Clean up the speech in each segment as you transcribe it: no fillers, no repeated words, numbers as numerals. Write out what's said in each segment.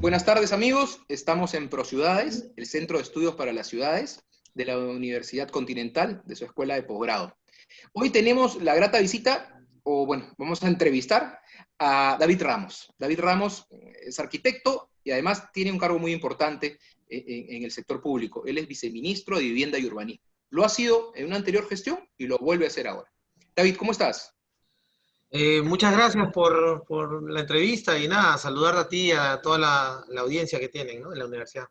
Buenas tardes, amigos. Estamos en ProCiudades, el Centro de Estudios para las Ciudades de la Universidad Continental, de su escuela de posgrado. Hoy tenemos la grata visita, vamos a entrevistar a David Ramos. David Ramos es arquitecto y además tiene un cargo muy importante en el sector público. Él es viceministro de Vivienda y Urbanismo. Lo ha sido en una anterior gestión y lo vuelve a hacer ahora. David, ¿cómo estás? Muchas gracias por la entrevista y nada, saludar a ti y a toda la audiencia que tienen, ¿no?, en la universidad.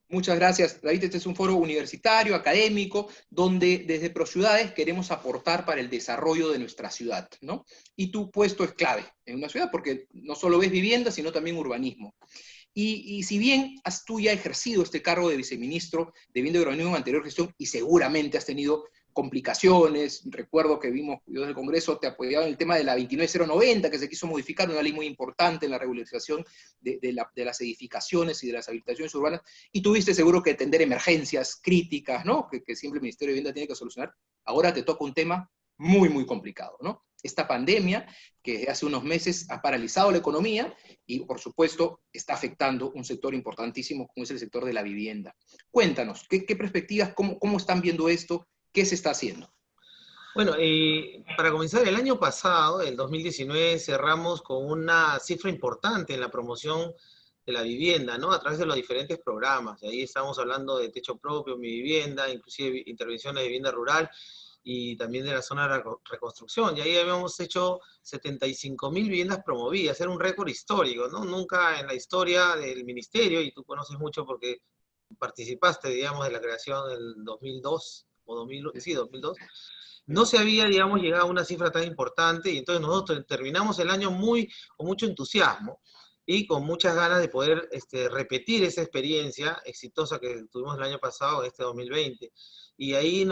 Muchas gracias, David. Este es un foro universitario, académico, donde desde ProCiudades queremos aportar para el desarrollo de nuestra ciudad, ¿no? Y tu puesto es clave en una ciudad porque no solo ves vivienda, sino también urbanismo. Y si bien tú ya ejercido este cargo de viceministro de Vivienda y Urbanismo en anterior gestión y seguramente has tenido complicaciones, recuerdo que vimos, yo del Congreso te apoyaba en el tema de la 29090, que se quiso modificar, una ley muy importante en la regularización de las edificaciones y de las habitaciones urbanas, y tuviste seguro que atender emergencias críticas, ¿no? Que siempre el Ministerio de Vivienda tiene que solucionar. Ahora te toca un tema muy, muy complicado, ¿no? Esta pandemia, que desde hace unos meses ha paralizado la economía y, por supuesto, está afectando un sector importantísimo como es el sector de la vivienda. Cuéntanos, ¿qué perspectivas, cómo están viendo esto? ¿Qué se está haciendo? Bueno, para comenzar, el año pasado, el 2019, cerramos con una cifra importante en la promoción de la vivienda, ¿no?, a través de los diferentes programas. Ahí estamos hablando de techo propio, mi vivienda, inclusive intervenciones de vivienda rural, y también de la zona de reconstrucción. Y ahí habíamos hecho 75.000 viviendas promovidas. Era un récord histórico, ¿no? Nunca en la historia del ministerio, y tú conoces mucho porque participaste, digamos, de la creación del 2002, o 2000, sí, 2002, no se había, digamos, llegado a una cifra tan importante, y entonces nosotros terminamos el año con mucho entusiasmo y con muchas ganas de poder repetir esa experiencia exitosa que tuvimos el año pasado, este 2020. Y ahí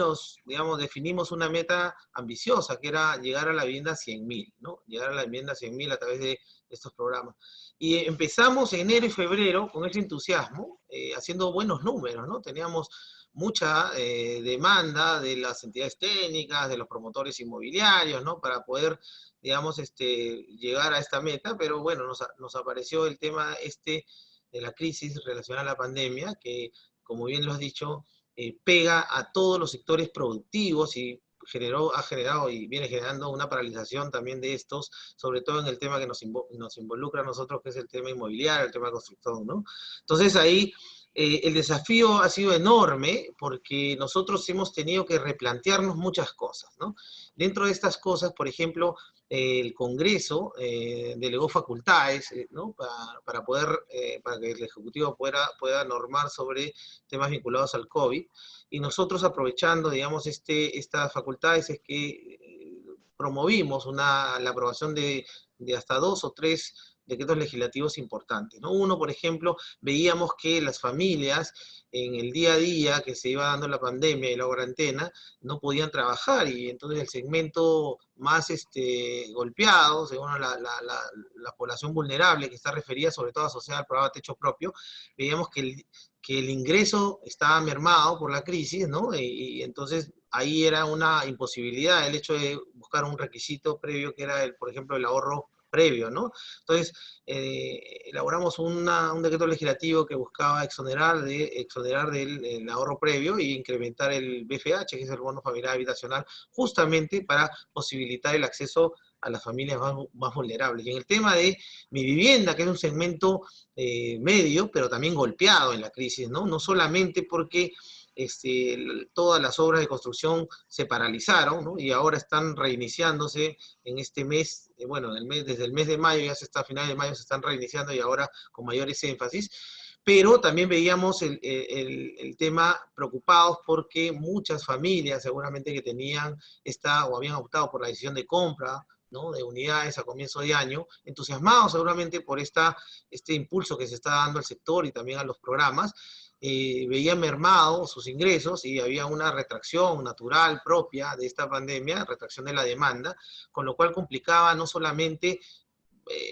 digamos, definimos una meta ambiciosa, que era llegar a la vivienda 100.000, ¿no? Llegar a la vivienda 100.000 a través de estos programas. Y empezamos enero y febrero con ese entusiasmo, haciendo buenos números, ¿no? Teníamos mucha demanda de las entidades técnicas, de los promotores inmobiliarios, ¿no?, para poder, digamos, llegar a esta meta, pero bueno, nos apareció el tema de la crisis relacionada a la pandemia, que, como bien lo has dicho, pega a todos los sectores productivos y ha generado y viene generando una paralización también de estos, sobre todo en el tema que nos involucra a nosotros, que es el tema inmobiliario, el tema de construcción, ¿no? Entonces ahí el desafío ha sido enorme porque nosotros hemos tenido que replantearnos muchas cosas, ¿no? Dentro de estas cosas, por ejemplo, el Congreso delegó facultades, ¿no?, para que el Ejecutivo pueda normar sobre temas vinculados al COVID, y nosotros, aprovechando, digamos, estas facultades, es que promovimos la aprobación de hasta 2 o 3 decretos legislativos importantes, ¿no? Uno, por ejemplo, veíamos que las familias en el día a día que se iba dando la pandemia y la cuarentena no podían trabajar, y entonces el segmento más golpeado, según la población vulnerable, que está referida sobre todo asociada al programa Techo Propio, veíamos que el ingreso estaba mermado por la crisis, ¿no? Y entonces ahí era una imposibilidad el hecho de buscar un requisito previo que era, por ejemplo, el ahorro previo, ¿no? Entonces, elaboramos un decreto legislativo que buscaba exonerar del ahorro previo y incrementar el BFH, que es el bono familiar habitacional, justamente para posibilitar el acceso a las familias más vulnerables. Y en el tema de mi vivienda, que es un segmento medio, pero también golpeado en la crisis, ¿no? No solamente porque todas las obras de construcción se paralizaron, ¿no?, y ahora están reiniciándose en este mes, desde el mes de mayo, ya a finales de mayo se están reiniciando, y ahora con mayores énfasis, pero también veíamos el tema preocupados porque muchas familias seguramente que tenían o habían optado por la decisión de compra, ¿no?, de unidades a comienzo de año, entusiasmados seguramente por este impulso que se está dando al sector y también a los programas, veían mermados sus ingresos y había una retracción natural propia de esta pandemia, retracción de la demanda, con lo cual complicaba no solamente,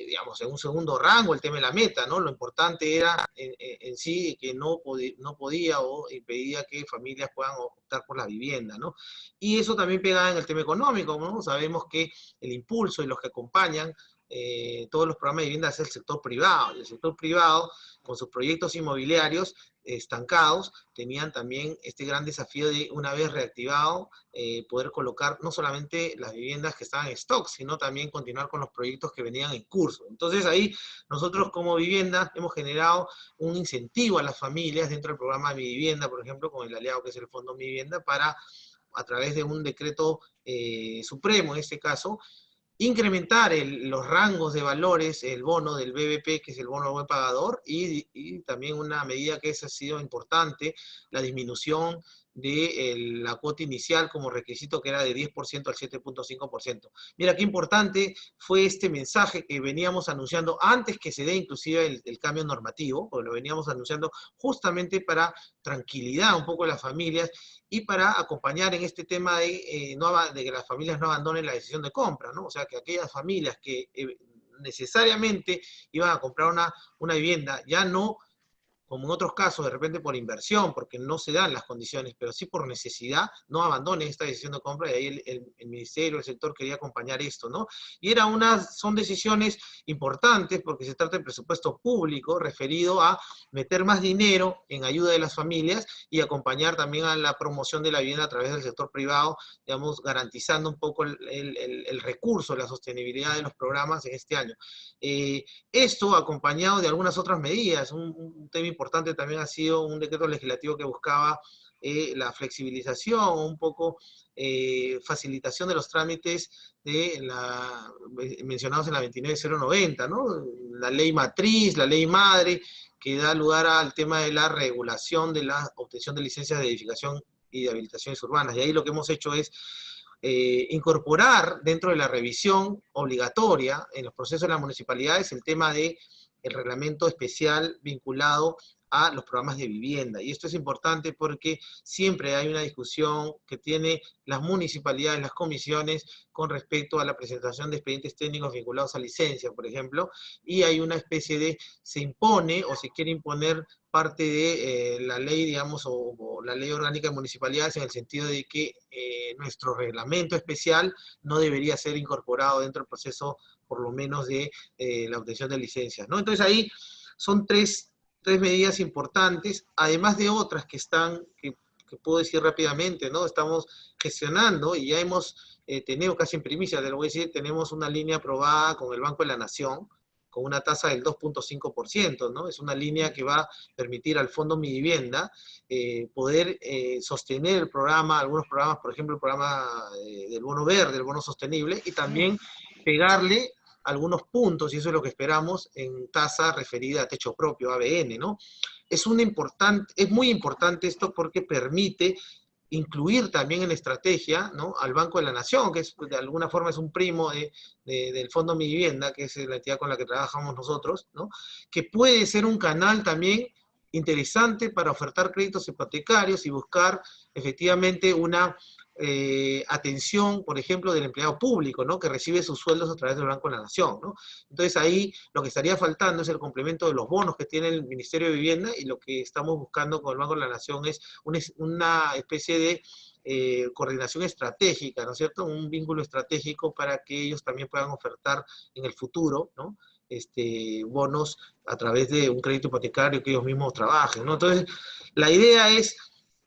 digamos, en un segundo rango el tema de la meta, ¿no? Lo importante era en sí que no podía o impedía que familias puedan optar por la vivienda, ¿no? Y eso también pegaba en el tema económico, ¿no? Sabemos que el impulso y los que acompañan todos los programas de vivienda es el sector privado, y el sector privado, con sus proyectos inmobiliarios estancados, tenían también este gran desafío de, una vez reactivado, poder colocar no solamente las viviendas que estaban en stock, sino también continuar con los proyectos que venían en curso. Entonces ahí nosotros como vivienda hemos generado un incentivo a las familias dentro del programa Mi Vivienda, por ejemplo, con el aliado que es el Fondo Mi Vivienda, para, a través de un decreto supremo en este caso, incrementar los rangos de valores, el bono del BBP, que es el bono del buen pagador, y también una medida que esa ha sido importante, la disminución de la cuota inicial como requisito, que era de 10% al 7.5%. Mira qué importante fue este mensaje que veníamos anunciando antes que se dé inclusive el cambio normativo, porque lo veníamos anunciando justamente para tranquilidad un poco de las familias y para acompañar en este tema de que las familias no abandonen la decisión de compra, ¿no? O sea, que aquellas familias que necesariamente iban a comprar una vivienda, ya no como en otros casos, de repente por inversión, porque no se dan las condiciones, pero sí por necesidad, no abandonen esta decisión de compra, y ahí el ministerio, el sector quería acompañar esto, ¿no? Y son decisiones importantes, porque se trata de presupuesto público referido a meter más dinero en ayuda de las familias y acompañar también a la promoción de la vivienda a través del sector privado, digamos, garantizando un poco el recurso, la sostenibilidad de los programas en este año. Esto acompañado de algunas otras medidas, un tema importante también ha sido un decreto legislativo que buscaba la flexibilización, un poco facilitación de los trámites mencionados en la 29090, ¿no? La ley matriz, la ley madre, que da lugar al tema de la regulación de la obtención de licencias de edificación y de habilitaciones urbanas. Y ahí lo que hemos hecho es incorporar dentro de la revisión obligatoria en los procesos de las municipalidades el tema del reglamento especial vinculado a los programas de vivienda. Y esto es importante porque siempre hay una discusión que tiene las municipalidades, las comisiones, con respecto a la presentación de expedientes técnicos vinculados a licencia, por ejemplo, y hay una especie de, se impone o se quiere imponer parte de la ley, digamos, o la ley orgánica de municipalidades, en el sentido de que nuestro reglamento especial no debería ser incorporado dentro del proceso, por lo menos, de la obtención de licencias, ¿no? Entonces ahí son tres medidas importantes, además de otras que puedo decir rápidamente, ¿no? Estamos gestionando y ya hemos tenido casi en primicia, te lo voy a decir, tenemos una línea aprobada con el Banco de la Nación, con una tasa del 2.5%, ¿no? Es una línea que va a permitir al Fondo Mi Vivienda poder sostener el programa, algunos programas, por ejemplo, el programa del bono verde, el bono sostenible, y también pegarle algunos puntos, y eso es lo que esperamos, en tasa referida a techo propio, ABN, ¿no? Es muy importante esto porque permite incluir también en la estrategia, ¿no?, al Banco de la Nación, que de alguna forma es un primo del Fondo Mi Vivienda, que es la entidad con la que trabajamos nosotros, ¿no?, que puede ser un canal también interesante para ofertar créditos hipotecarios y buscar efectivamente una atención, por ejemplo, del empleado público, ¿no?, que recibe sus sueldos a través del Banco de la Nación, ¿no? Entonces ahí lo que estaría faltando es el complemento de los bonos que tiene el Ministerio de Vivienda, y lo que estamos buscando con el Banco de la Nación es una especie de coordinación estratégica, ¿no es cierto?, un vínculo estratégico para que ellos también puedan ofertar en el futuro, ¿no?, bonos a través de un crédito hipotecario que ellos mismos trabajen, ¿no? Entonces, la idea es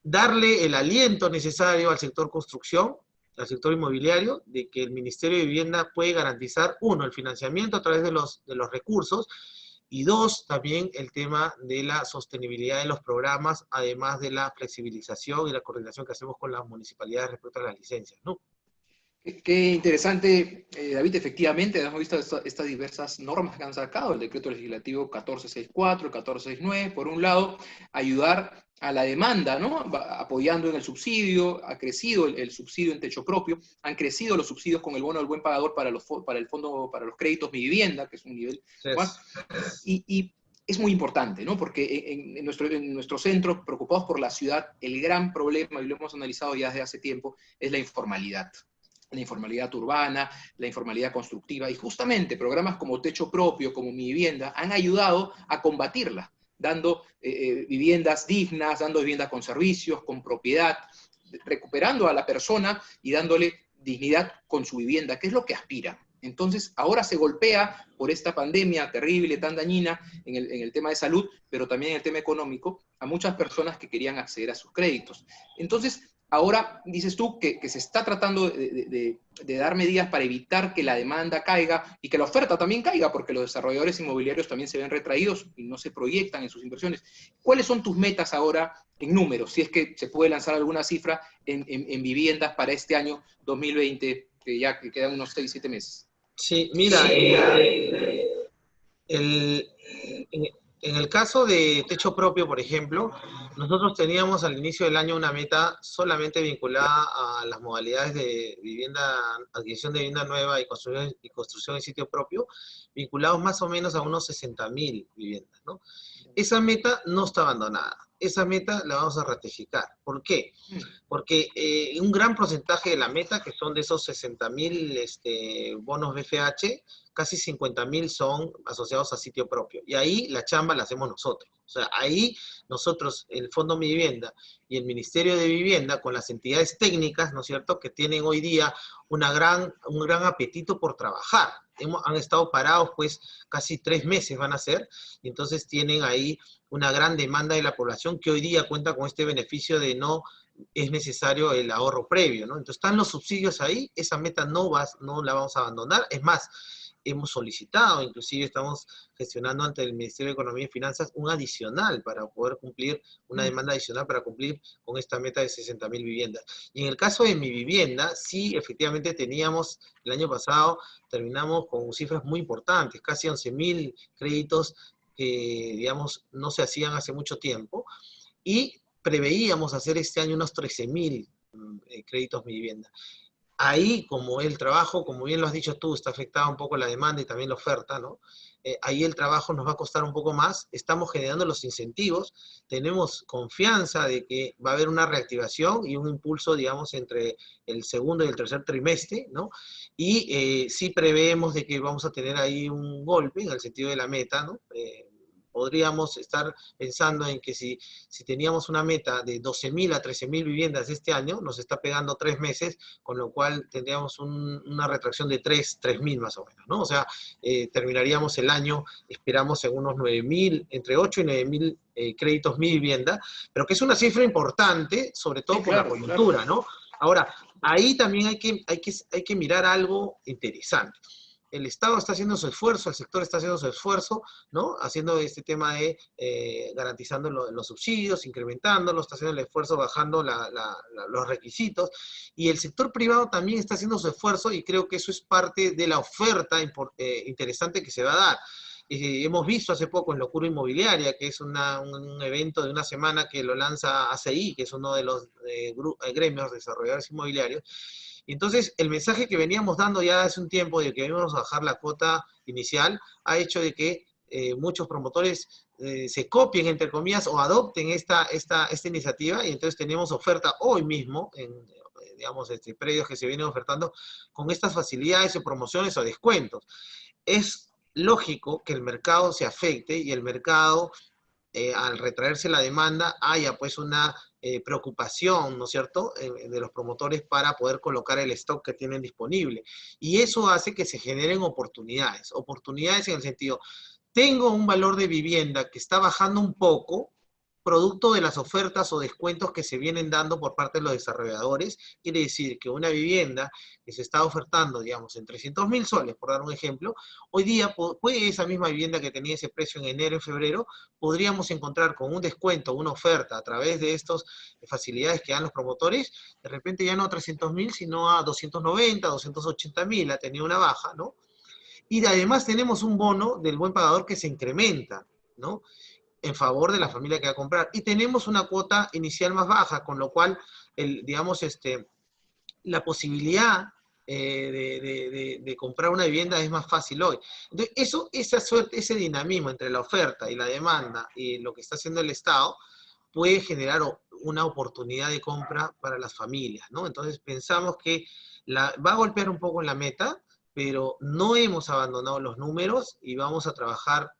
darle el aliento necesario al sector construcción, al sector inmobiliario, de que el Ministerio de Vivienda puede garantizar, uno, el financiamiento a través de los recursos, y dos, también el tema de la sostenibilidad de los programas, además de la flexibilización y la coordinación que hacemos con las municipalidades respecto a las licencias, ¿no? Qué interesante, David. Efectivamente, hemos visto estas diversas normas que han sacado, el decreto legislativo 1464, 1469, por un lado, ayudar a la demanda, ¿no?, apoyando en el subsidio. Ha crecido el subsidio en techo propio, han crecido los subsidios con el bono del buen pagador para el fondo, para los créditos Mi Vivienda, que es un nivel más. Y es muy importante, ¿no?, porque en nuestro centro, preocupados por la ciudad, el gran problema, y lo hemos analizado ya desde hace tiempo, es la informalidad urbana, la informalidad constructiva, y justamente programas como Techo Propio, como Mi Vivienda, han ayudado a combatirla, dando viviendas dignas, dando viviendas con servicios, con propiedad, recuperando a la persona y dándole dignidad con su vivienda, que es lo que aspiran. Entonces, ahora se golpea por esta pandemia terrible, tan dañina en el tema de salud, pero también en el tema económico, a muchas personas que querían acceder a sus créditos. Entonces, ahora dices tú que se está tratando de dar medidas para evitar que la demanda caiga y que la oferta también caiga, porque los desarrolladores inmobiliarios también se ven retraídos y no se proyectan en sus inversiones. ¿Cuáles son tus metas ahora en números? Si es que se puede lanzar alguna cifra en viviendas para este año 2020, que ya que quedan unos 6, 7 meses. Sí, mira, el, en, en el caso de techo propio, por ejemplo, nosotros teníamos al inicio del año una meta solamente vinculada a las modalidades de vivienda, adquisición de vivienda nueva y construcción en sitio propio, vinculados más o menos a unos 60.000 viviendas, ¿no? Esa meta no está abandonada. Esa meta la vamos a ratificar. ¿Por qué? Porque un gran porcentaje de la meta, que son de esos 60.000 bonos BFH, casi 50.000 son asociados a sitio propio. Y ahí la chamba la hacemos nosotros. O sea, ahí nosotros, el Fondo Mi Vivienda y el Ministerio de Vivienda, con las entidades técnicas, ¿no es cierto?, que tienen hoy día un gran apetito por trabajar. Han estado parados, pues, casi 3 meses van a ser, y entonces tienen ahí una gran demanda de la población que hoy día cuenta con este beneficio de no es necesario el ahorro previo, ¿no? Entonces están los subsidios ahí, esa meta no la vamos a abandonar, es más, hemos solicitado, inclusive estamos gestionando ante el Ministerio de Economía y Finanzas un adicional para poder cumplir, una demanda adicional para cumplir con esta meta de 60.000 viviendas. Y en el caso de Mi Vivienda, sí, efectivamente teníamos, el año pasado terminamos con cifras muy importantes, casi 11.000 créditos que, digamos, no se hacían hace mucho tiempo, y preveíamos hacer este año unos 13.000 créditos Mi Vivienda. Ahí, como el trabajo, como bien lo has dicho tú, está afectada un poco la demanda y también la oferta, ¿no? Ahí el trabajo nos va a costar un poco más, estamos generando los incentivos, tenemos confianza de que va a haber una reactivación y un impulso, digamos, entre el segundo y el tercer trimestre, ¿no? Y sí preveemos de que vamos a tener ahí un golpe en el sentido de la meta, ¿no? Podríamos estar pensando en que si teníamos una meta de 12.000 a 13.000 viviendas este año, nos está pegando 3 meses, con lo cual tendríamos una retracción de 3.000 más o menos, ¿no? O sea, terminaríamos el año, esperamos, en unos 9.000, entre 8 y 9.000 créditos mi vivienda, pero que es una cifra importante, sobre todo Sí, por la claro, coyuntura, claro. ¿no? Ahora, ahí también hay que mirar algo interesante. El Estado está haciendo su esfuerzo, el sector está haciendo su esfuerzo, ¿no? Haciendo este tema de garantizando los subsidios, incrementándolo, está haciendo el esfuerzo bajando los requisitos, y el sector privado también está haciendo su esfuerzo, y creo que eso es parte de la oferta interesante que se va a dar. Hemos visto hace poco en Locura Inmobiliaria, que es un evento de una semana que lo lanza ACI, que es uno de los gremios desarrolladores inmobiliarios. Y entonces el mensaje que veníamos dando ya hace un tiempo de que íbamos a bajar la cuota inicial ha hecho de que muchos promotores se copien, entre comillas, o adopten esta iniciativa, y entonces tenemos oferta hoy mismo en, digamos, predios que se vienen ofertando con estas facilidades o promociones o descuentos. Es lógico que el mercado se afecte y el mercado, al retraerse la demanda, haya pues una preocupación, ¿no es cierto?, de los promotores para poder colocar el stock que tienen disponible. Y eso hace que se generen oportunidades. Oportunidades en el sentido, tengo un valor de vivienda que está bajando un poco, producto de las ofertas o descuentos que se vienen dando por parte de los desarrolladores. Quiere decir que una vivienda que se está ofertando, digamos, en 300.000 soles, por dar un ejemplo, hoy día puede esa misma vivienda que tenía ese precio en enero, en febrero, podríamos encontrar con un descuento, una oferta a través de estas facilidades que dan los promotores, de repente ya no a 300.000, sino a 290, 280.000, ha tenido una baja, ¿no? Y además tenemos un bono del buen pagador que se incrementa, ¿no?, en favor de la familia que va a comprar. Y tenemos una cuota inicial más baja, con lo cual, digamos, la posibilidad de comprar una vivienda es más fácil hoy. Entonces, esa suerte, ese dinamismo entre la oferta y la demanda y lo que está haciendo el Estado puede generar una oportunidad de compra para las familias, ¿no? Entonces, pensamos que va a golpear un poco en la meta, pero no hemos abandonado los números y vamos a trabajar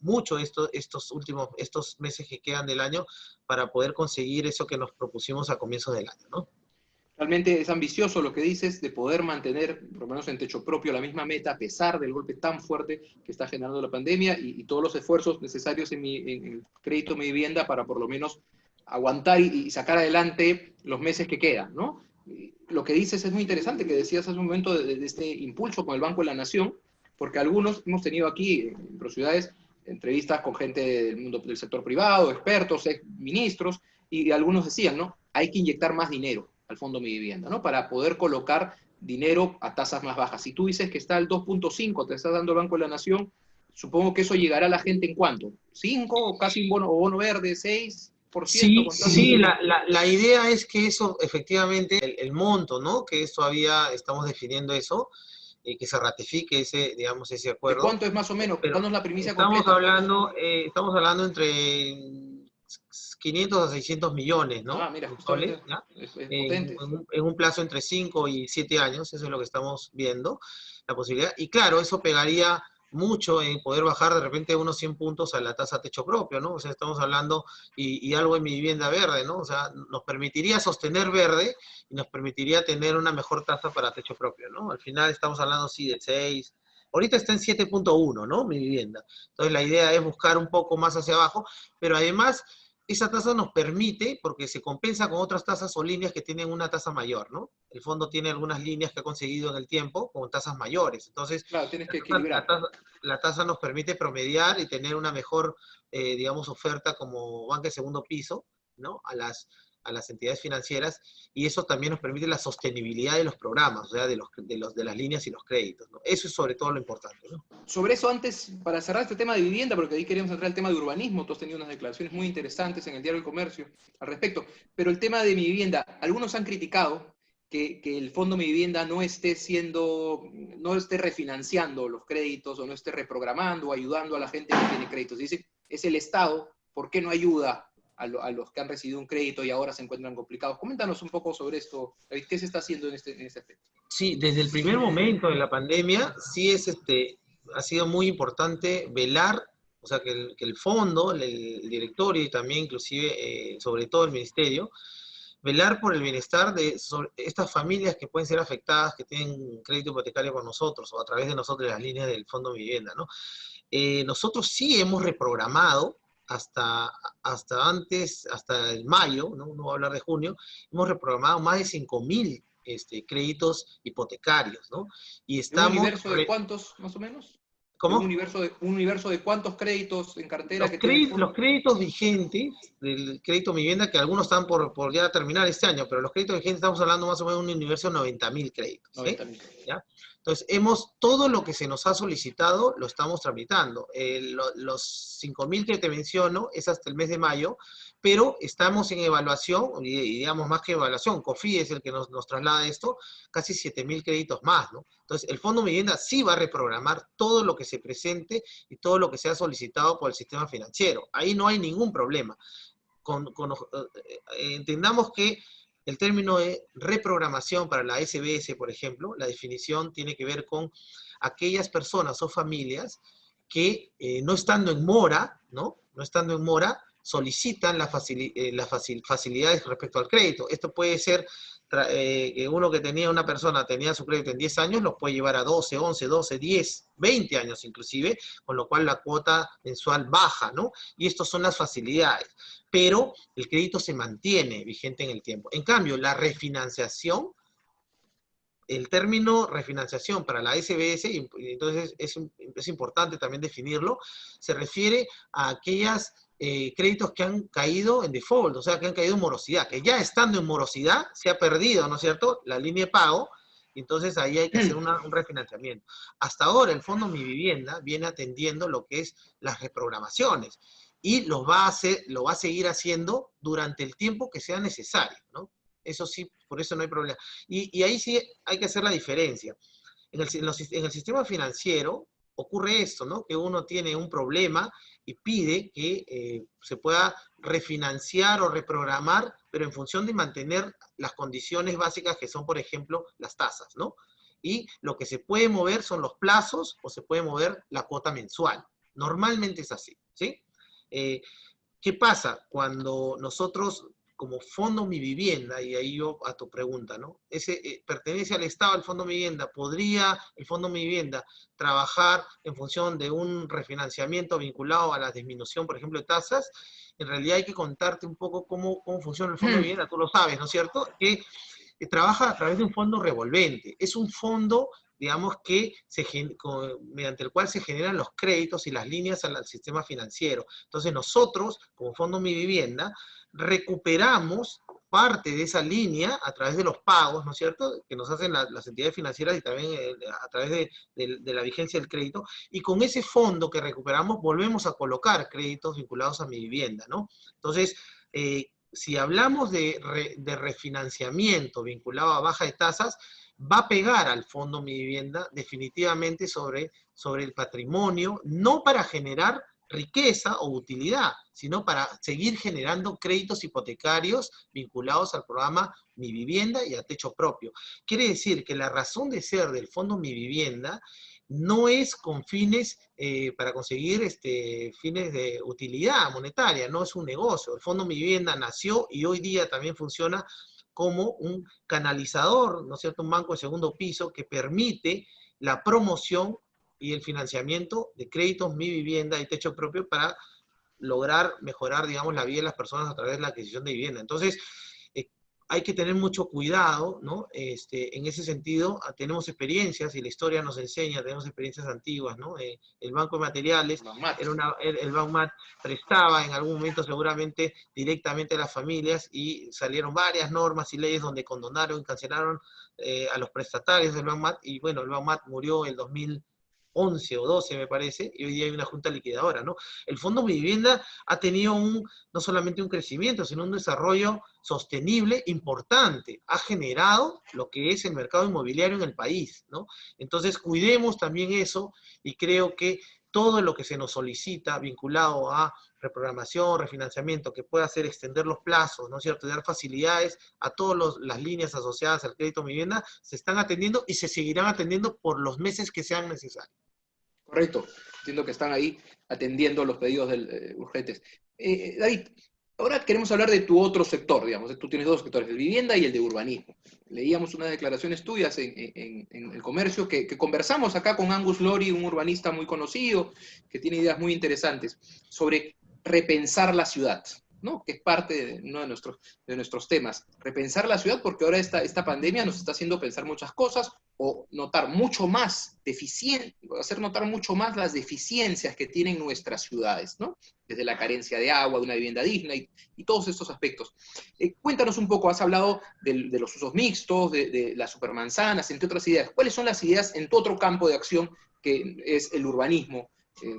mucho estos meses que quedan del año para poder conseguir eso que nos propusimos a comienzos del año, ¿no? Realmente es ambicioso lo que dices de poder mantener, por lo menos en techo propio, la misma meta a pesar del golpe tan fuerte que está generando la pandemia y todos los esfuerzos necesarios en el crédito Mi Vivienda para por lo menos aguantar y sacar adelante los meses que quedan, ¿no? Lo que dices es muy interesante, que decías hace un momento de este impulso con el Banco de la Nación, porque algunos hemos tenido aquí en ProCiudades entrevistas con gente del mundo del sector privado, expertos, ex ministros, y algunos decían, ¿no? Hay que inyectar más dinero al Fondo Mi Vivienda, ¿no? Para poder colocar dinero a tasas más bajas. Si tú dices que está al 2.5, te está dando el Banco de la Nación, supongo que eso llegará a la gente en cuánto, 5 o casi un bono, o bono verde, 6% Sí, con tasas. sí, la idea es que eso, efectivamente, el monto, ¿no? Que es todavía, estamos definiendo eso, que se ratifique ese, digamos, ese ¿De acuerdo. cuánto es más o menos? Pero Danos la primicia completa. estamos hablando entre 500 a 600 millones, Ah, ¿no? mira, De justamente soles, ¿ya? es potente. En un plazo entre 5 y 7 años, eso es lo que estamos viendo, la posibilidad. Y claro, eso pegaría mucho en poder bajar de repente unos 100 puntos a la tasa techo propio, ¿no? O sea, estamos hablando, y algo en Mi Vivienda Verde, ¿no? O sea, nos permitiría sostener verde y nos permitiría tener una mejor tasa para techo propio, ¿no? Al final estamos hablando, sí, de 6. Ahorita está en 7.1, ¿no? Mi Vivienda. Entonces la idea es buscar un poco más hacia abajo, pero además esa tasa nos permite, porque se compensa con otras tasas o líneas que tienen una tasa mayor, ¿no? El fondo tiene algunas líneas que ha conseguido en el tiempo con tasas mayores. Entonces, Claro, tienes la que tasa, la equilibrar. tasa- la tasa nos permite promediar y tener una mejor, digamos, oferta como banca de segundo piso, ¿no? A las entidades financieras, y eso también nos permite la sostenibilidad de los programas, o sea, de las líneas y los créditos, ¿no? Eso es sobre todo lo importante, ¿no? Sobre eso antes, para cerrar este tema de vivienda, porque ahí queríamos entrar al tema de urbanismo, tú has tenido unas declaraciones muy interesantes en el diario El Comercio al respecto, pero el tema de Mi Vivienda, algunos han criticado que el Fondo Mi Vivienda no esté refinanciando los créditos o no esté reprogramando o ayudando a la gente que tiene créditos. Dicen, es el Estado, ¿por qué no ayuda a los que han recibido un crédito y ahora se encuentran complicados? Coméntanos un poco sobre esto, David, ¿qué se está haciendo en este aspecto? Sí, desde el primer momento de la pandemia, sí ha sido muy importante velar, o sea, que el fondo, el directorio y también inclusive, sobre todo el ministerio, velar por el bienestar de estas familias que pueden ser afectadas, que tienen crédito hipotecario con nosotros o a través de nosotros las líneas del Fondo de Vivienda, ¿no? Nosotros sí hemos reprogramado hasta antes, hasta el mayo, ¿no? No voy a hablar de junio, hemos reprogramado más de 5.000 créditos hipotecarios, ¿no? Y ¿En un estamos, universo de cuántos, más o menos? ¿De ¿cómo? un universo de cuántos créditos en cartera Los que tiene el créditos, los fondo? créditos vigentes del crédito Mi Vivienda, que algunos están por ya terminar este año, pero los créditos vigentes estamos hablando más o menos de un universo de 90.000 créditos, ¿sí? 90.000. ¿Ya? Entonces, todo lo que se nos ha solicitado lo estamos tramitando. Los 5.000 que te menciono es hasta el mes de mayo, pero estamos en evaluación, y digamos más que evaluación, COFI es el que nos traslada esto, casi 7.000 créditos más, ¿no? Entonces, el Fondo Mi Vivienda sí va a reprogramar todo lo que se presente y todo lo que sea solicitado por el sistema financiero. Ahí no hay ningún problema. Entendamos que el término de reprogramación para la SBS, por ejemplo, la definición tiene que ver con aquellas personas o familias que no estando en mora, ¿no? No estando en mora, solicitan las facilidades respecto al crédito. Esto puede ser uno que una persona tenía su crédito en 10 años, los puede llevar a 12, 11, 12, 10, 20 años inclusive, con lo cual la cuota mensual baja, ¿no? Y estas son las facilidades. Pero el crédito se mantiene vigente en el tiempo. En cambio, la refinanciación, el término refinanciación para la SBS, y entonces es importante también definirlo, se refiere a aquellos créditos que han caído en default, o sea, que han caído en morosidad, que ya estando en morosidad se ha perdido, ¿no es cierto?, la línea de pago, y entonces ahí hay que hacer un refinanciamiento. Hasta ahora el Fondo Mi Vivienda viene atendiendo lo que es las reprogramaciones, y lo va a seguir haciendo durante el tiempo que sea necesario, ¿no? Eso sí, por eso no hay problema. Y ahí sí hay que hacer la diferencia. En el sistema financiero ocurre esto, ¿no? Que uno tiene un problema y pide que se pueda refinanciar o reprogramar, pero en función de mantener las condiciones básicas que son, por ejemplo, las tasas, ¿no? Y lo que se puede mover son los plazos o se puede mover la cuota mensual. Normalmente es así, ¿sí? ¿Qué pasa? Cuando nosotros como Fondo Mi Vivienda, y ahí yo a tu pregunta, ¿no? ¿Pertenece al Estado el Fondo Mi Vivienda? ¿Podría el Fondo Mi Vivienda trabajar en función de un refinanciamiento vinculado a la disminución, por ejemplo, de tasas? En realidad hay que contarte un poco cómo funciona el Fondo Mi Vivienda, tú lo sabes, ¿no es cierto? Que trabaja a través de un fondo revolvente. Es un fondo, digamos, mediante el cual se generan los créditos y las líneas al sistema financiero. Entonces nosotros, como Fondo Mi Vivienda, recuperamos parte de esa línea a través de los pagos, ¿no es cierto?, que nos hacen las entidades financieras y también a través de la vigencia del crédito, y con ese fondo que recuperamos volvemos a colocar créditos vinculados a Mi Vivienda, ¿no? Entonces, si hablamos de refinanciamiento vinculado a baja de tasas, va a pegar al Fondo Mi Vivienda definitivamente sobre el patrimonio, no para generar riqueza o utilidad, sino para seguir generando créditos hipotecarios vinculados al programa Mi Vivienda y a techo propio. Quiere decir que la razón de ser del Fondo Mi Vivienda no es con fines para conseguir fines de utilidad monetaria, no es un negocio. El Fondo Mi Vivienda nació y hoy día también funciona como un canalizador, ¿no es cierto?, un banco de segundo piso que permite la promoción y el financiamiento de créditos Mi Vivienda y techo propio para lograr mejorar, digamos, la vida de las personas a través de la adquisición de vivienda. Entonces, hay que tener mucho cuidado, ¿no? En ese sentido, tenemos experiencias, y la historia nos enseña, tenemos experiencias antiguas, ¿no? El Banco de Materiales, el Baumat prestaba en algún momento seguramente directamente a las familias, y salieron varias normas y leyes donde condonaron y cancelaron a los prestatarios del Baumat, y bueno, el Baumat murió en 2011 o 12 me parece, y hoy día hay una junta liquidadora, ¿no? El Fondo Mi Vivienda ha tenido no solamente un crecimiento, sino un desarrollo sostenible importante. Ha generado lo que es el mercado inmobiliario en el país, ¿no? Entonces, cuidemos también eso, y creo que todo lo que se nos solicita vinculado a reprogramación, refinanciamiento, que pueda hacer extender los plazos, ¿no es cierto?, y dar facilidades a todas las líneas asociadas al crédito de vivienda, se están atendiendo y se seguirán atendiendo por los meses que sean necesarios. Correcto, entiendo que están ahí atendiendo los pedidos urgentes. David, ahora queremos hablar de tu otro sector, digamos. Tú tienes dos sectores, el vivienda y el de urbanismo. Leíamos unas declaraciones tuyas en El Comercio que conversamos acá con Angus Lori, un urbanista muy conocido, que tiene ideas muy interesantes sobre repensar la ciudad, ¿no? Que es parte de uno de nuestros temas. Repensar la ciudad, porque ahora esta pandemia nos está haciendo pensar muchas cosas, o notar mucho más hacer notar mucho más las deficiencias que tienen nuestras ciudades, ¿no? Desde la carencia de agua, de una vivienda digna y todos estos aspectos. Cuéntanos un poco, has hablado de los usos mixtos, de las supermanzanas, entre otras ideas. ¿Cuáles son las ideas en tu otro campo de acción, que es el urbanismo,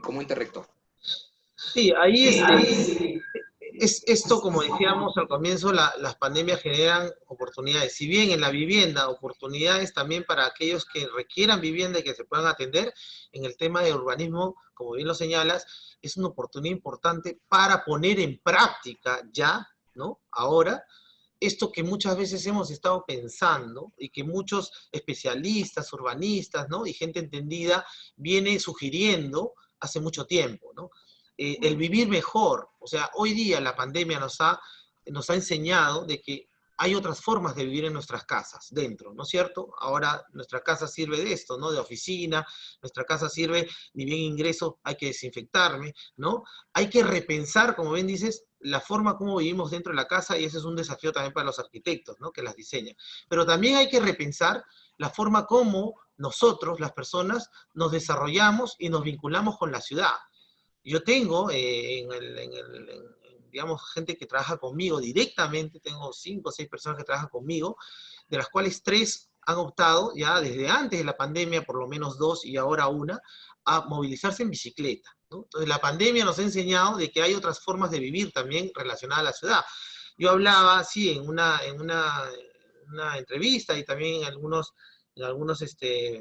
como ente rector? Sí, ahí esto, como decíamos al comienzo, las pandemias generan oportunidades. Si bien en la vivienda, oportunidades también para aquellos que requieran vivienda y que se puedan atender, en el tema de urbanismo, como bien lo señalas, es una oportunidad importante para poner en práctica ya, ¿no?, ahora, esto que muchas veces hemos estado pensando y que muchos especialistas, urbanistas, ¿no?, y gente entendida viene sugiriendo hace mucho tiempo, ¿no? El vivir mejor. O sea, hoy día la pandemia nos ha enseñado de que hay otras formas de vivir en nuestras casas, dentro, ¿no es cierto? Ahora nuestra casa sirve de esto, ¿no? De oficina, nuestra casa sirve, ni bien ingreso, hay que desinfectarme, ¿no? Hay que repensar, como bien dices, la forma como vivimos dentro de la casa, y ese es un desafío también para los arquitectos, ¿no?, que las diseñan. Pero también hay que repensar la forma como nosotros, las personas, nos desarrollamos y nos vinculamos con la ciudad. Yo tengo, digamos, gente que trabaja conmigo directamente, tengo 5 o 6 personas que trabajan conmigo, de las cuales 3 han optado ya desde antes de la pandemia, por lo menos 2 y ahora 1, a movilizarse en bicicleta, ¿no? Entonces la pandemia nos ha enseñado de que hay otras formas de vivir también relacionadas a la ciudad. Yo hablaba, sí, en una entrevista y también en algunos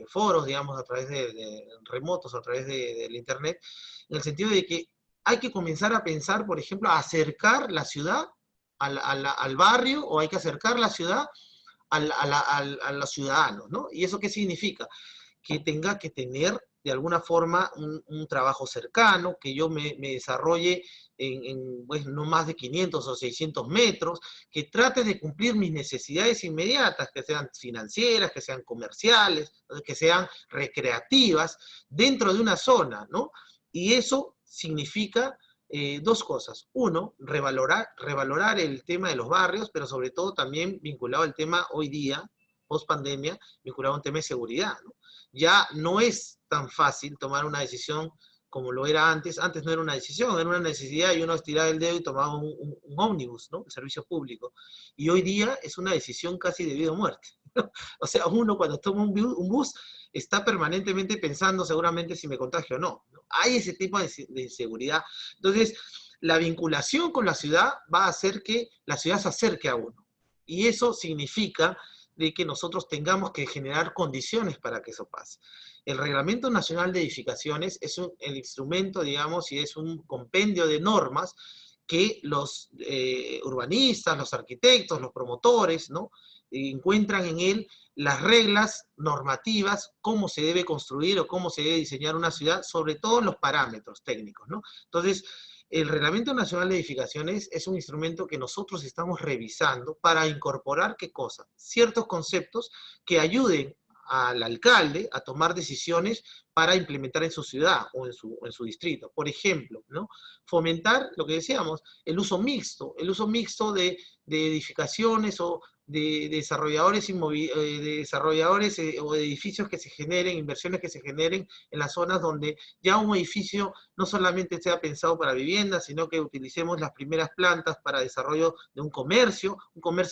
foros, digamos, a través de remotos, a través del internet, en el sentido de que hay que comenzar a pensar, por ejemplo, a acercar la ciudad al barrio, o hay que acercar la ciudad a los ciudadanos, ¿no? ¿Y eso qué significa? Que tenga que tener de alguna forma un trabajo cercano, que yo me desarrolle pues, no más de 500 o 600 metros, que trate de cumplir mis necesidades inmediatas, que sean financieras, que sean comerciales, que sean recreativas, dentro de una zona, ¿no? Y eso significa dos cosas. Uno, revalorar el tema de los barrios, pero sobre todo también vinculado al tema hoy día, post pandemia, vinculado a un tema de seguridad, ¿no? Ya no es tan fácil tomar una decisión como lo era antes. Antes no era una decisión, era una necesidad y uno estiraba el dedo y tomaba un ómnibus, ¿no? El servicio público. Y hoy día es una decisión casi de vida o muerte. O sea, uno cuando toma un bus está permanentemente pensando seguramente si me contagio o no. Hay ese tipo de inseguridad. Entonces, la vinculación con la ciudad va a hacer que la ciudad se acerque a uno. Y eso significa de que nosotros tengamos que generar condiciones para que eso pase. El Reglamento Nacional de Edificaciones es el instrumento, digamos, y es un compendio de normas que los urbanistas, los arquitectos, los promotores, ¿no? Encuentran en él las reglas normativas, cómo se debe construir o cómo se debe diseñar una ciudad, sobre todo en los parámetros técnicos, ¿no? Entonces, el Reglamento Nacional de Edificaciones es un instrumento que nosotros estamos revisando para incorporar, ¿qué cosa? Ciertos conceptos que ayuden al alcalde a tomar decisiones para implementar en su ciudad o en su distrito. Por ejemplo, ¿no? Fomentar, lo que decíamos, el uso mixto de edificaciones o de desarrolladores, o de edificios que se generen, inversiones que se generen en las zonas donde ya un edificio no solamente sea pensado para viviendas, sino que utilicemos las primeras plantas para desarrollo de un comercio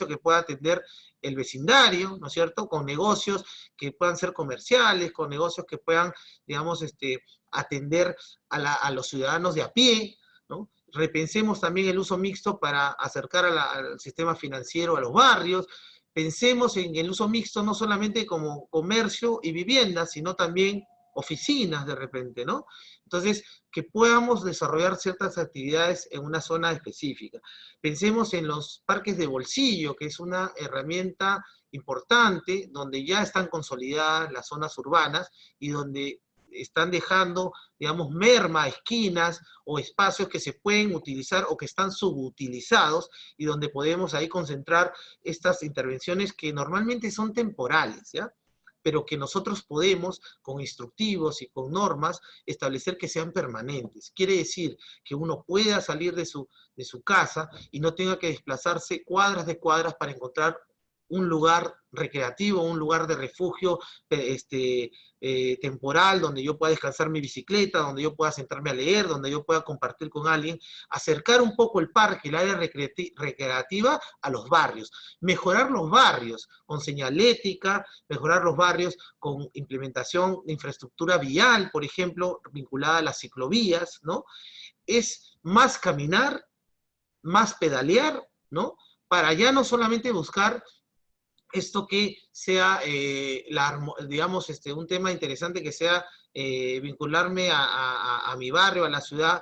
que pueda atender el vecindario, ¿no es cierto?, con negocios que puedan ser comerciales, con negocios que puedan, digamos, atender a los ciudadanos de a pie, ¿no? Repensemos también el uso mixto para acercar al sistema financiero a los barrios. Pensemos en el uso mixto no solamente como comercio y vivienda, sino también oficinas de repente, ¿no? Entonces, que podamos desarrollar ciertas actividades en una zona específica. Pensemos en los parques de bolsillo, que es una herramienta importante, donde ya están consolidadas las zonas urbanas y donde están dejando, digamos, merma, esquinas o espacios que se pueden utilizar o que están subutilizados y donde podemos ahí concentrar estas intervenciones que normalmente son temporales, ¿ya? Pero que nosotros podemos, con instructivos y con normas, establecer que sean permanentes. Quiere decir que uno pueda salir de su casa y no tenga que desplazarse cuadras de cuadras para encontrar un lugar recreativo, un lugar de refugio temporal, donde yo pueda descansar mi bicicleta, donde yo pueda sentarme a leer, donde yo pueda compartir con alguien, acercar un poco el parque, el área recreativa a los barrios, mejorar los barrios con señalética, mejorar los barrios con implementación de infraestructura vial, por ejemplo, vinculada a las ciclovías, ¿no? Es más caminar, más pedalear, ¿no? Para ya no solamente buscar esto que sea, digamos, un tema interesante que sea vincularme a mi barrio, a la ciudad,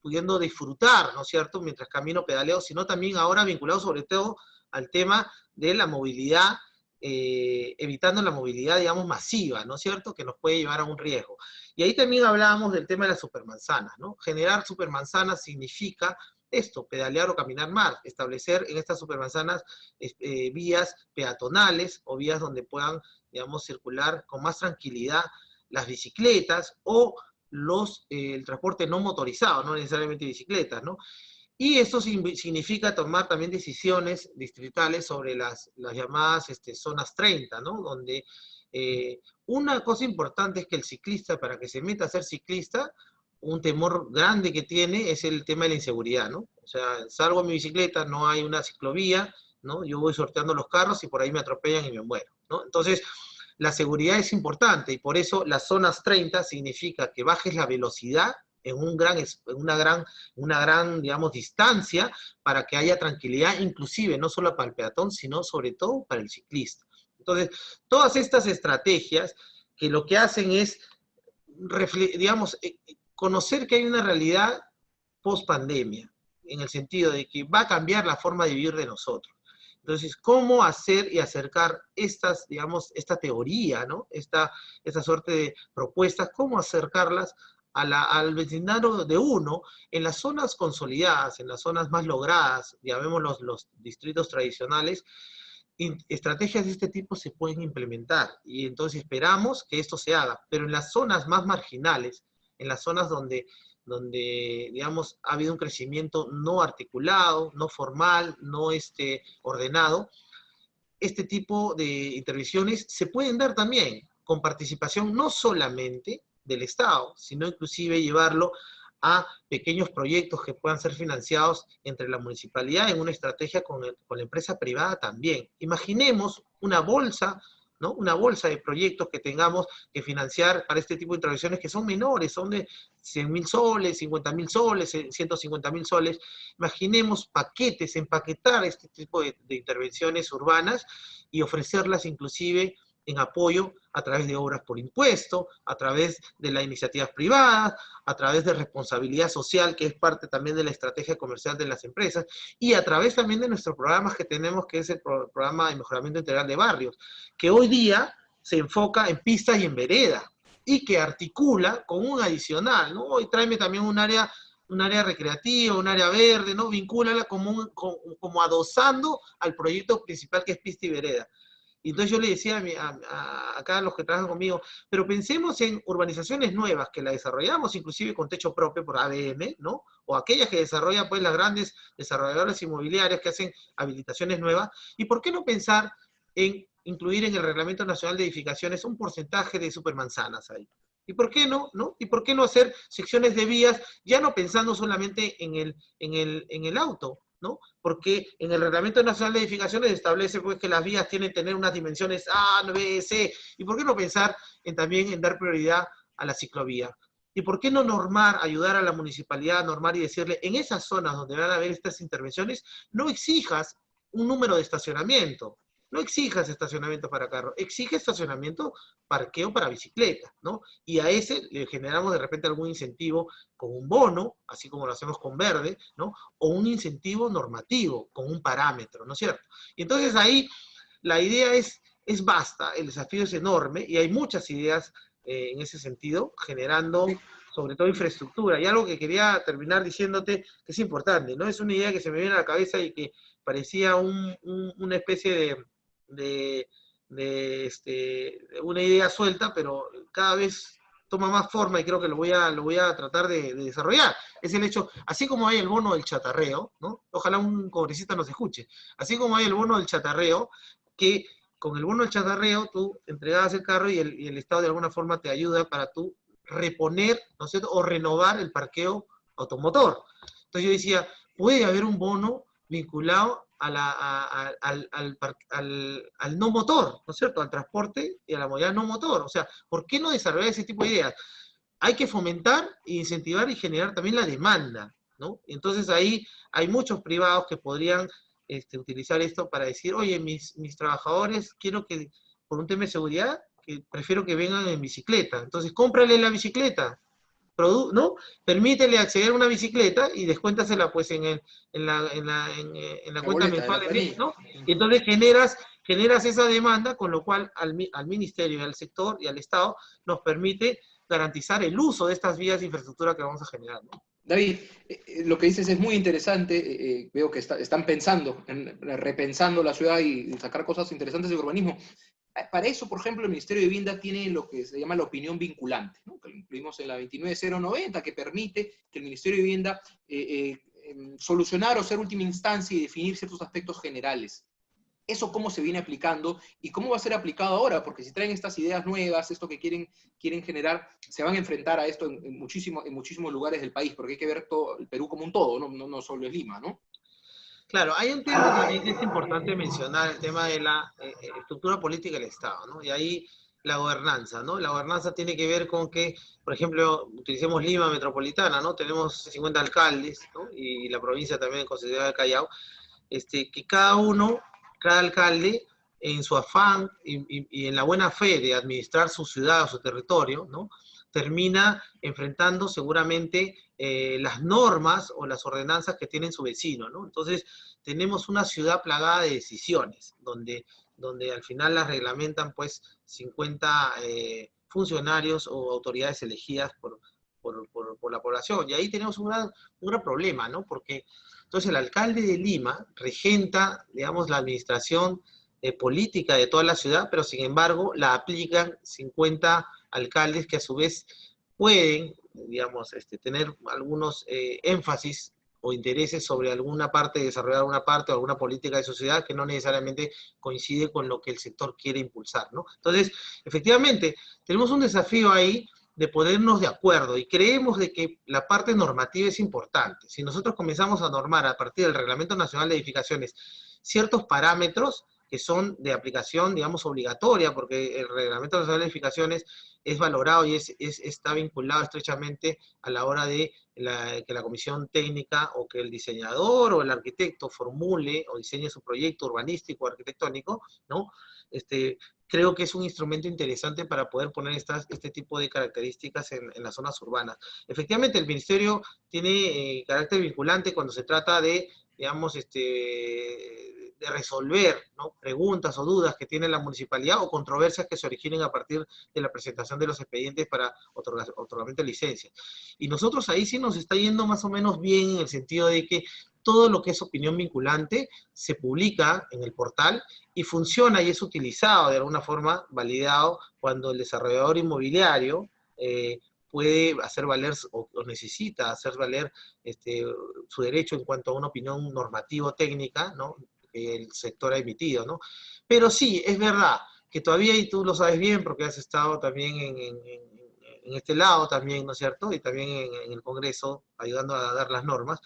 pudiendo disfrutar, ¿no es cierto?, mientras camino, pedaleo, sino también ahora vinculado sobre todo al tema de la movilidad, evitando la movilidad, digamos, masiva, ¿no es cierto?, que nos puede llevar a un riesgo. Y ahí también hablábamos del tema de las supermanzanas, ¿no? Generar supermanzanas significa esto, pedalear o caminar más, establecer en estas supermanzanas vías peatonales o vías donde puedan, digamos, circular con más tranquilidad las bicicletas o el transporte no motorizado, no necesariamente bicicletas, ¿no? Y eso significa tomar también decisiones distritales sobre las llamadas zonas 30, ¿no? Donde una cosa importante es que el ciclista, para que se meta a ser ciclista, un temor grande que tiene es el tema de la inseguridad, ¿no? O sea, salgo a mi bicicleta, no hay una ciclovía, ¿no? Yo voy sorteando los carros y por ahí me atropellan y me muero, ¿no? Entonces, la seguridad es importante y por eso las zonas 30 significa que bajes la velocidad en una gran, digamos, distancia para que haya tranquilidad, inclusive no solo para el peatón, sino sobre todo para el ciclista. Entonces, todas estas estrategias que lo que hacen es, digamos, conocer que hay una realidad post pandemia, en el sentido de que va a cambiar la forma de vivir de nosotros. Entonces, ¿cómo hacer y acercar estas, digamos, esta teoría, ¿no? Esta suerte de propuestas, cómo acercarlas al vecindario de uno en las zonas consolidadas, en las zonas más logradas, llamémoslos los distritos tradicionales? Estrategias de este tipo se pueden implementar y entonces esperamos que esto se haga, pero en las zonas más marginales, en las zonas donde digamos, ha habido un crecimiento no articulado, no formal, no ordenado, este tipo de intervenciones se pueden dar también con participación no solamente del Estado, sino inclusive llevarlo a pequeños proyectos que puedan ser financiados entre la municipalidad en una estrategia con la empresa privada también. Imaginemos una bolsa, ¿no? Una bolsa de proyectos que tengamos que financiar para este tipo de intervenciones que son menores, son de 100.000 soles, 50.000 soles, 150.000 soles. Imaginemos paquetes, empaquetar este tipo de intervenciones urbanas y ofrecerlas inclusive en apoyo a través de obras por impuesto, a través de las iniciativas privadas, a través de responsabilidad social, que es parte también de la estrategia comercial de las empresas, y a través también de nuestros programas que tenemos, que es el programa de mejoramiento integral de barrios, que hoy día se enfoca en pistas y en vereda, y que articula con un adicional, ¿no? Hoy tráeme también un área recreativa, un área verde, ¿no? Vincúlala como adosando al proyecto principal que es pista y vereda. Y entonces yo le decía acá a los que trabajan conmigo, pero pensemos en urbanizaciones nuevas que las desarrollamos inclusive con techo propio por ABM, ¿no? O aquellas que desarrollan pues las grandes desarrolladoras inmobiliarias que hacen habilitaciones nuevas. ¿Y por qué no pensar en incluir en el Reglamento Nacional de Edificaciones un porcentaje de supermanzanas ahí? ¿Y por qué no? ¿Y por qué no hacer secciones de vías, ya no pensando solamente en el auto, ¿no? Porque en el Reglamento Nacional de Edificaciones establece pues, que las vías tienen que tener unas dimensiones A, B, C, y por qué no pensar también en dar prioridad a la ciclovía. ¿Y por qué no normar, ayudar a la municipalidad a normar y decirle, en esas zonas donde van a haber estas intervenciones, no exijas un número de estacionamiento, no exijas estacionamiento para carro, exige estacionamiento, parqueo para bicicleta, ¿no? Y a ese le generamos de repente algún incentivo con un bono, así como lo hacemos con verde, ¿no? O un incentivo normativo con un parámetro, ¿no es cierto? Y entonces ahí la idea es vasta, el desafío es enorme y hay muchas ideas en ese sentido, generando sobre todo infraestructura. Y algo que quería terminar diciéndote que es importante, ¿no? Es una idea que se me viene a la cabeza y que parecía una especie de una idea suelta, pero cada vez toma más forma y creo que lo voy a tratar de desarrollar. Es el hecho, así como hay el bono del chatarreo, ¿no? Ojalá un congresista nos escuche, así como hay el bono del chatarreo, que con el bono del chatarreo tú entregabas el carro y el Estado de alguna forma te ayuda para tú reponer, ¿no es cierto?, o renovar el parqueo automotor. Entonces yo decía, puede haber un bono vinculado al no motor, ¿no es cierto?, al transporte y a la movilidad no motor. O sea, ¿por qué no desarrollar ese tipo de ideas? Hay que fomentar, incentivar y generar también la demanda, ¿no? Entonces ahí hay muchos privados que podrían utilizar esto para decir, oye, mis trabajadores, quiero que, por un tema de seguridad, que prefiero que vengan en bicicleta. Entonces, cómprale la bicicleta, ¿no? Permítele acceder a una bicicleta y descuéntasela pues en la cuenta mensual, ¿no? Y entonces generas esa demanda, con lo cual al ministerio, al sector y al Estado nos permite garantizar el uso de estas vías de infraestructura que vamos a generar, ¿no? David, lo que dices es muy interesante. Veo que están pensando, repensando la ciudad y sacar cosas interesantes de urbanismo. Para eso, por ejemplo, el Ministerio de Vivienda tiene lo que se llama la opinión vinculante, ¿no? Que lo incluimos en la 29090, que permite que el Ministerio de Vivienda solucionar o ser última instancia y definir ciertos aspectos generales. ¿Eso cómo se viene aplicando y cómo va a ser aplicado ahora? Porque si traen estas ideas nuevas, esto que quieren generar, se van a enfrentar a esto en muchísimos lugares del país, porque hay que ver todo el Perú como un todo, no solo es Lima, ¿no? Claro, hay un tema también que es importante mencionar, el tema de la estructura política del Estado, ¿no? Y ahí la gobernanza, ¿no? La gobernanza tiene que ver con que, por ejemplo, utilicemos Lima metropolitana, ¿no? Tenemos 50 alcaldes, ¿no? Y la provincia también, Concepción del Callao, que cada alcalde, en su afán y en la buena fe de administrar su ciudad o su territorio, ¿no? Termina enfrentando seguramente las normas o las ordenanzas que tienen su vecino, ¿no? Entonces, tenemos una ciudad plagada de decisiones, donde al final las reglamentan, pues, 50 funcionarios o autoridades elegidas por la población. Y ahí tenemos un gran problema, ¿no? Porque entonces el alcalde de Lima regenta, digamos, la administración política de toda la ciudad, pero sin embargo la aplican 50 alcaldes que a su vez pueden, digamos, tener algunos énfasis o intereses sobre alguna parte, desarrollar una parte o alguna política de sociedad que no necesariamente coincide con lo que el sector quiere impulsar, ¿no? Entonces, efectivamente, tenemos un desafío ahí de ponernos de acuerdo y creemos de que la parte normativa es importante. Si nosotros comenzamos a normar a partir del Reglamento Nacional de Edificaciones ciertos parámetros que son de aplicación, digamos, obligatoria, porque el Reglamento Nacional de Edificaciones es valorado y está vinculado estrechamente a la hora de que la comisión técnica o que el diseñador o el arquitecto formule o diseñe su proyecto urbanístico o arquitectónico, ¿no? Creo que es un instrumento interesante para poder poner este tipo de características en las zonas urbanas. Efectivamente, el Ministerio tiene carácter vinculante cuando se trata de, digamos, de resolver, ¿no?, preguntas o dudas que tiene la municipalidad o controversias que se originen a partir de la presentación de los expedientes para otorgamiento de licencias. Y nosotros ahí sí nos está yendo más o menos bien en el sentido de que todo lo que es opinión vinculante se publica en el portal y funciona y es utilizado de alguna forma, validado, cuando el desarrollador inmobiliario puede hacer valer o necesita hacer valer su derecho en cuanto a una opinión normativa-técnica, ¿no?, que el sector ha emitido, ¿no? Pero sí, es verdad que todavía, y tú lo sabes bien porque has estado también en este lado también, ¿no es cierto?, y también en el Congreso ayudando a dar las normas,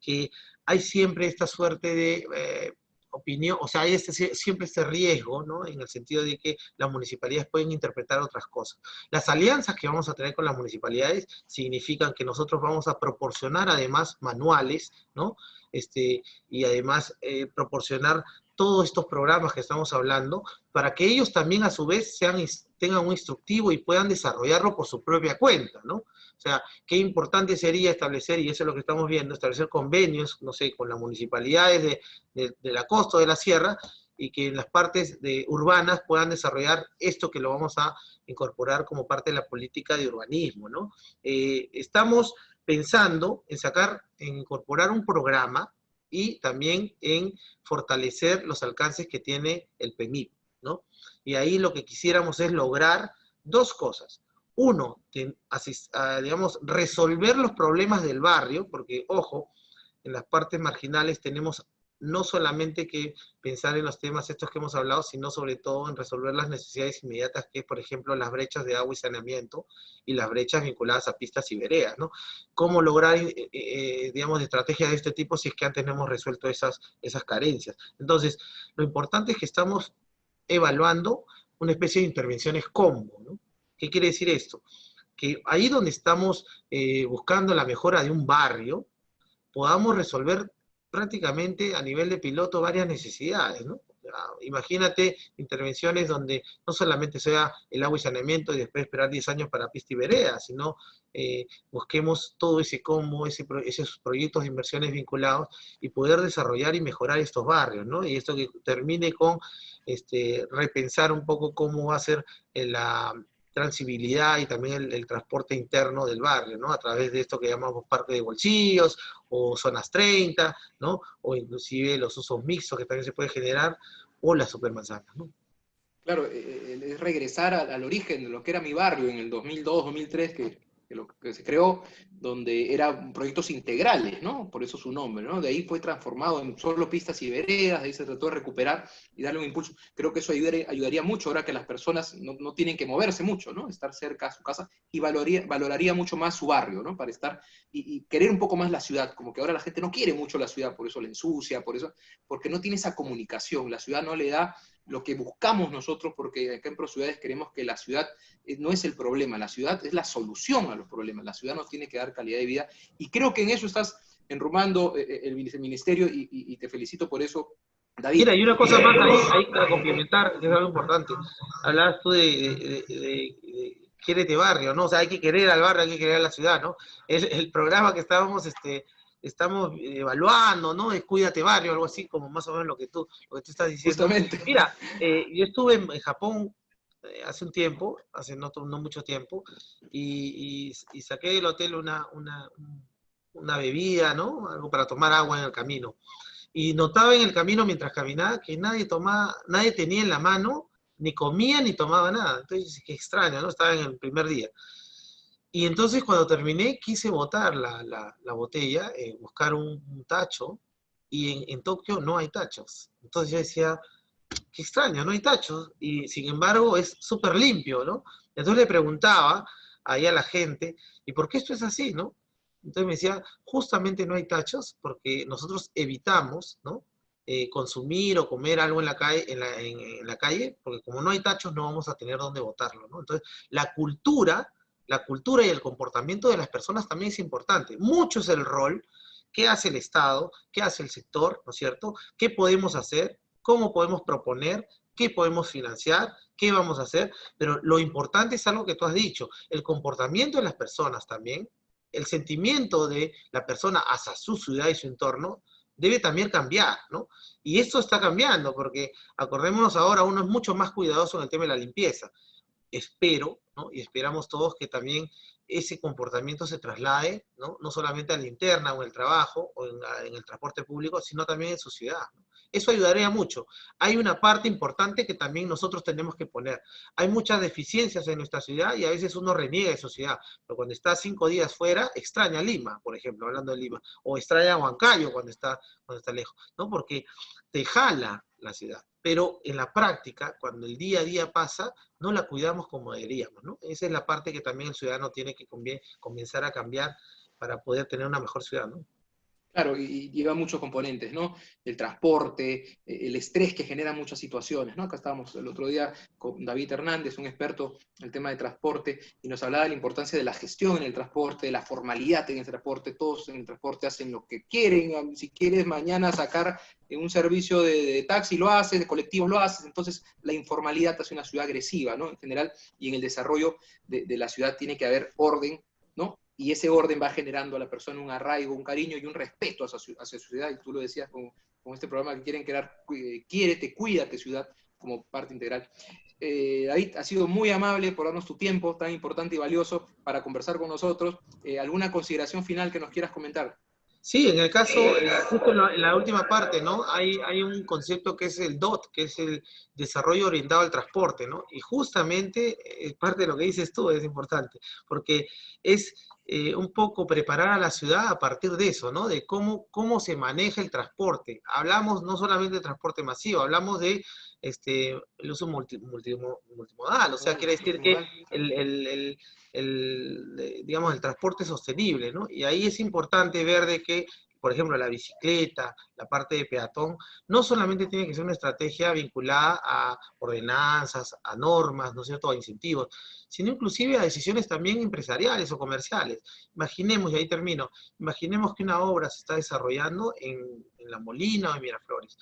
que hay siempre esta suerte de opinión, o sea, hay siempre este riesgo, ¿no?, en el sentido de que las municipalidades pueden interpretar otras cosas. Las alianzas que vamos a tener con las municipalidades significan que nosotros vamos a proporcionar además manuales, ¿no?, y además proporcionar todos estos programas que estamos hablando, para que ellos también a su vez tengan un instructivo y puedan desarrollarlo por su propia cuenta, ¿no? O sea, qué importante sería establecer, y eso es lo que estamos viendo, establecer convenios, no sé, con las municipalidades de la costa o de la sierra, y que en las partes urbanas puedan desarrollar esto que lo vamos a incorporar como parte de la política de urbanismo, ¿no? Estamos pensando en incorporar un programa y también en fortalecer los alcances que tiene el PEMIP, ¿no? Y ahí lo que quisiéramos es lograr dos cosas. Uno, digamos, resolver los problemas del barrio, porque, ojo, en las partes marginales tenemos no solamente que pensar en los temas estos que hemos hablado, sino sobre todo en resolver las necesidades inmediatas, que es, por ejemplo, las brechas de agua y saneamiento y las brechas vinculadas a pistas y veredas, ¿no? ¿Cómo lograr, digamos, estrategias de este tipo si es que antes no hemos resuelto esas carencias? Entonces, lo importante es que estamos evaluando una especie de intervenciones combo, ¿no? ¿Qué quiere decir esto? Que ahí donde estamos buscando la mejora de un barrio, podamos resolver prácticamente a nivel de piloto varias necesidades, ¿no? Imagínate intervenciones donde no solamente sea el agua y saneamiento y después esperar 10 años para pista y vereda, sino busquemos todo ese combo, esos proyectos de inversiones vinculados y poder desarrollar y mejorar estos barrios, ¿no? Y esto que termine con repensar un poco cómo va a ser la transibilidad y también el transporte interno del barrio, ¿no? A través de esto que llamamos parque de bolsillos o zonas 30, ¿no? O inclusive los usos mixtos que también se puede generar, o las supermanzanas, ¿no? Claro, es regresar al origen de lo que era mi barrio en el 2002, 2003, que lo que se creó, donde eran proyectos integrales, ¿no? Por eso su nombre, ¿no? De ahí fue transformado en solo pistas y veredas, de ahí se trató de recuperar y darle un impulso. Creo que eso ayudaría mucho ahora que las personas no tienen que moverse mucho, ¿no? Estar cerca a su casa, y valoraría mucho más su barrio, ¿no? Para estar y querer un poco más la ciudad, como que ahora la gente no quiere mucho la ciudad, por eso la ensucia, porque no tiene esa comunicación, la ciudad no le da lo que buscamos nosotros, porque acá en ProCiudades creemos que la ciudad no es el problema, la ciudad es la solución a los problemas, la ciudad nos tiene que dar calidad de vida, y creo que en eso estás enrumando el ministerio, y te felicito por eso, David. Mira, y una cosa más ahí para complementar, que es algo importante. Hablabas tú de quiérete barrio, ¿no? O sea, hay que querer al barrio, hay que querer a la ciudad, ¿no? El programa que estamos evaluando, ¿no? Es Cuídate Barrio, algo así, como más o menos lo que tú estás diciendo. Justamente. Mira, yo estuve en Japón hace un tiempo, hace no mucho tiempo, y saqué del hotel una bebida, ¿no? Algo para tomar agua en el camino. Y notaba en el camino mientras caminaba que nadie tenía en la mano, ni comía ni tomaba nada. Entonces, qué extraño, ¿no? Estaba en el primer día. Y entonces cuando terminé quise botar la botella, buscar un tacho, y en Tokio no hay tachos. Entonces yo decía, qué extraño, no hay tachos, y sin embargo es súper limpio, ¿no? Entonces le preguntaba ahí a la gente, ¿y por qué esto es así, no? Entonces me decía, justamente no hay tachos porque nosotros evitamos, ¿no? Consumir o comer algo en la calle, en la calle, porque como no hay tachos no vamos a tener dónde botarlo, ¿no? Entonces, la cultura y el comportamiento de las personas también es importante. Mucho es el rol, qué hace el Estado, qué hace el sector, ¿no es cierto? ¿Qué podemos hacer? ¿Cómo podemos proponer? ¿Qué podemos financiar? ¿Qué vamos a hacer? Pero lo importante es algo que tú has dicho, el comportamiento de las personas también, el sentimiento de la persona hacia su ciudad y su entorno debe también cambiar, ¿no? Y esto está cambiando porque acordémonos ahora, uno es mucho más cuidadoso en el tema de la limpieza. Espero, ¿no? Y esperamos todos que también ese comportamiento se traslade, ¿no? No solamente a la interna o en el trabajo o en el transporte público, sino también en su ciudad, ¿no? Eso ayudaría mucho. Hay una parte importante que también nosotros tenemos que poner. Hay muchas deficiencias en nuestra ciudad y a veces uno reniega de su ciudad, pero cuando está 5 días fuera, extraña Lima, por ejemplo, hablando de Lima, o extraña Huancayo cuando está lejos, ¿no? Porque te jala la ciudad. Pero en la práctica, cuando el día a día pasa, no la cuidamos como deberíamos, ¿no? Esa es la parte que también el ciudadano tiene que comenzar a cambiar para poder tener una mejor ciudad, ¿no? Claro, y lleva muchos componentes, ¿no? El transporte, el estrés que genera muchas situaciones, ¿no? Acá estábamos el otro día con David Hernández, un experto en el tema de transporte, y nos hablaba de la importancia de la gestión en el transporte, de la formalidad en el transporte. Todos en el transporte hacen lo que quieren. Si quieres mañana sacar un servicio de taxi, lo haces, de colectivos lo haces. Entonces, la informalidad hace una ciudad agresiva, ¿no? En general, y en el desarrollo de la ciudad tiene que haber orden, ¿no? Y ese orden va generando a la persona un arraigo, un cariño y un respeto hacia su ciudad, y tú lo decías con este programa que quieren crear, Quiérete, Cuídate Ciudad, como parte integral. David, ha sido muy amable por darnos tu tiempo tan importante y valioso para conversar con nosotros. ¿Alguna consideración final que nos quieras comentar? Sí, en el caso, justo en la última parte, ¿no? Hay un concepto que es el DOT, que es el desarrollo orientado al transporte, ¿no? Y justamente parte de lo que dices tú es importante, porque es un poco preparar a la ciudad a partir de eso, ¿no? De cómo se maneja el transporte. Hablamos no solamente de transporte masivo, hablamos de el uso multimodal, o sea, quiere decir que digamos, el transporte sostenible, ¿no? Y ahí es importante ver de que, por ejemplo, la bicicleta, la parte de peatón, no solamente tiene que ser una estrategia vinculada a ordenanzas, a normas, ¿no es cierto?, a incentivos, sino inclusive a decisiones también empresariales o comerciales. Imaginemos, y ahí termino, imaginemos que una obra se está desarrollando en La Molina o en Miraflores.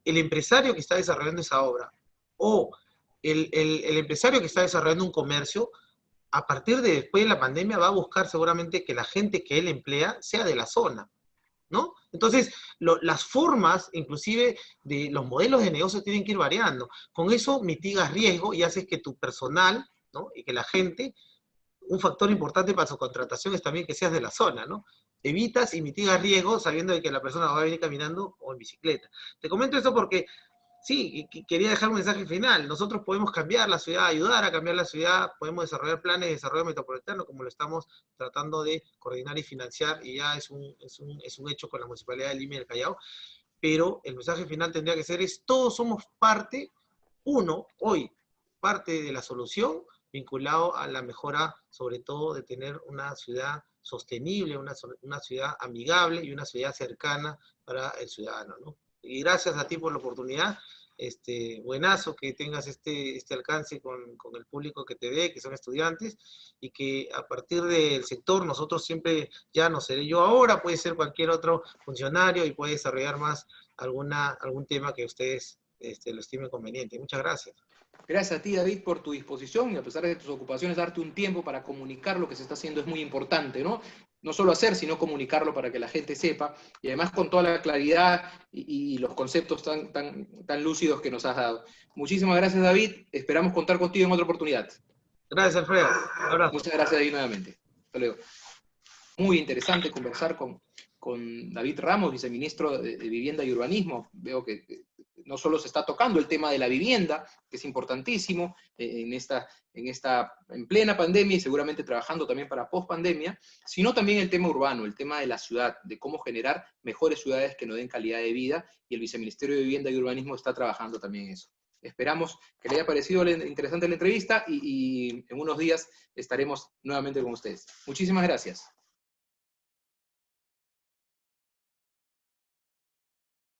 El empresario que está desarrollando esa obra o el empresario que está desarrollando un comercio, a partir de después de la pandemia va a buscar seguramente que la gente que él emplea sea de la zona, ¿no? Entonces, las formas, inclusive, de los modelos de negocio tienen que ir variando. Con eso mitigas riesgo y haces que tu personal, ¿no? Y que la gente, un factor importante para su contratación es también que seas de la zona, ¿no? Evitas y mitigas riesgos sabiendo de que la persona va a venir caminando o en bicicleta. Te comento esto porque sí, quería dejar un mensaje final. Nosotros podemos cambiar la ciudad, ayudar a cambiar la ciudad, podemos desarrollar planes de desarrollo metropolitano, como lo estamos tratando de coordinar y financiar, y ya es un hecho con la Municipalidad de Lima y el Callao, pero el mensaje final tendría que ser todos somos parte, hoy, parte de la solución, vinculado a la mejora, sobre todo, de tener una ciudad sostenible, una ciudad amigable y una ciudad cercana para el ciudadano, ¿no? Y gracias a ti por la oportunidad. Buenazo que tengas este alcance con el público que te ve, que son estudiantes, y que a partir del sector nosotros siempre, ya no seré yo ahora, puede ser cualquier otro funcionario y puede desarrollar más algún tema que ustedes lo estimen conveniente. Muchas gracias. Gracias a ti, David, por tu disposición y a pesar de tus ocupaciones, darte un tiempo para comunicar lo que se está haciendo es muy importante, ¿no? No solo hacer, sino comunicarlo para que la gente sepa, y además con toda la claridad y los conceptos tan lúcidos que nos has dado. Muchísimas gracias, David. Esperamos contar contigo en otra oportunidad. Gracias, Alfredo. Un abrazo. Muchas gracias, David, nuevamente. Hasta luego. Muy interesante conversar con David Ramos, viceministro de Vivienda y Urbanismo. Veo que no solo se está tocando el tema de la vivienda, que es importantísimo en plena pandemia y seguramente trabajando también para post-pandemia, sino también el tema urbano, el tema de la ciudad, de cómo generar mejores ciudades que nos den calidad de vida, y el Viceministerio de Vivienda y Urbanismo está trabajando también en eso. Esperamos que le haya parecido interesante la entrevista y en unos días estaremos nuevamente con ustedes. Muchísimas gracias.